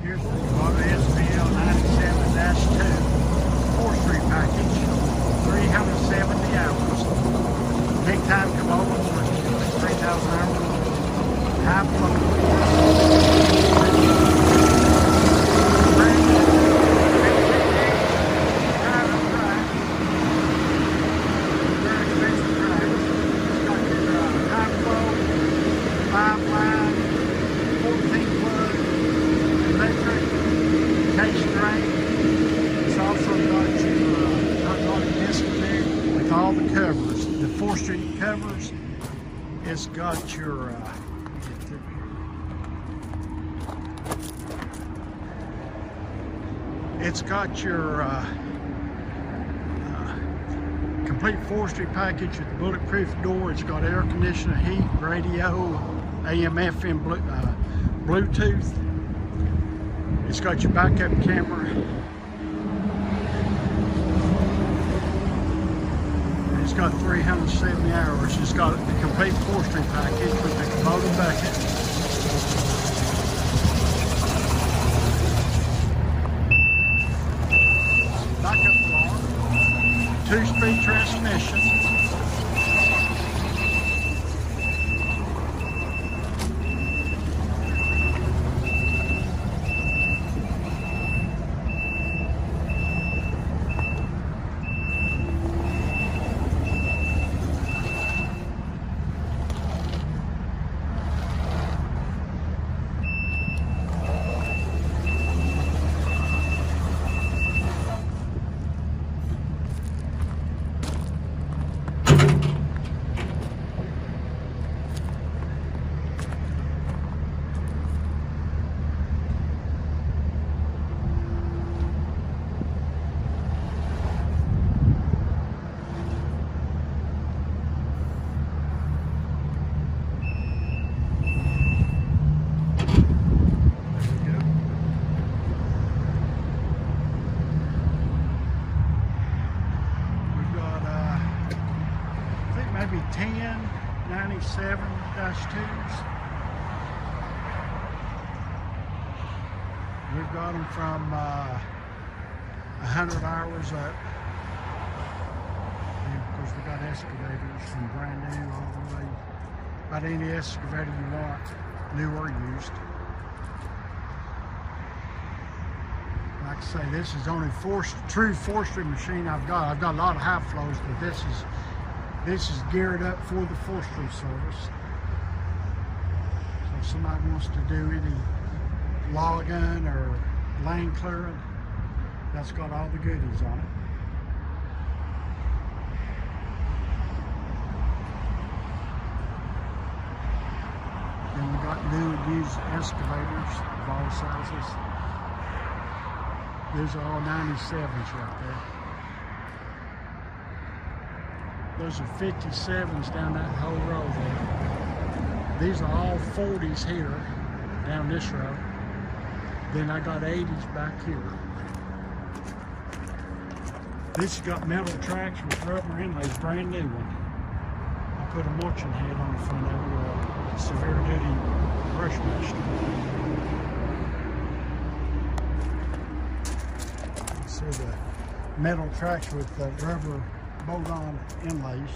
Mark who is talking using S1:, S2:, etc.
S1: Here's the KUBOTA SVL97-2 forestry package, 370 hours. Big time KUBOTA for 3,000 hours. High flow. Brand new. Private drive. Very expensive drive. It's got your high flow, 5-line, 14 plug. Electric, case drain. It's also got your hydraulic disconnect with all the covers. The forestry covers. It's got your complete forestry package with the bulletproof door. It's got air conditioner, heat, radio, AM/FM, Bluetooth. It's got your backup camera. It's got 370 hours. It's got a complete forestry package with the KUBOTA bucket. Backup alarm. 2-speed transmission. Maybe 1097-2s. We've got them from 100 hours up. And of course, we got excavators from brand new all the way. About any excavator you want, new or used. Like I say, this is the only true forestry machine I've got. I've got a lot of high flows, but this is geared up for the forestry service. So if somebody wants to do any logging or land clearing, that's got all the goodies on it. Then we got new and used excavators of all sizes. These are all 97s right there. Those are 57s down that whole row there. These are all 40s here, down this row. Then I got 80s back here. This has got metal tracks with rubber inlays, brand new one. I put a mulching head on the front of it, a severe duty brush master. See the metal tracks with the rubber bolt-on inlays.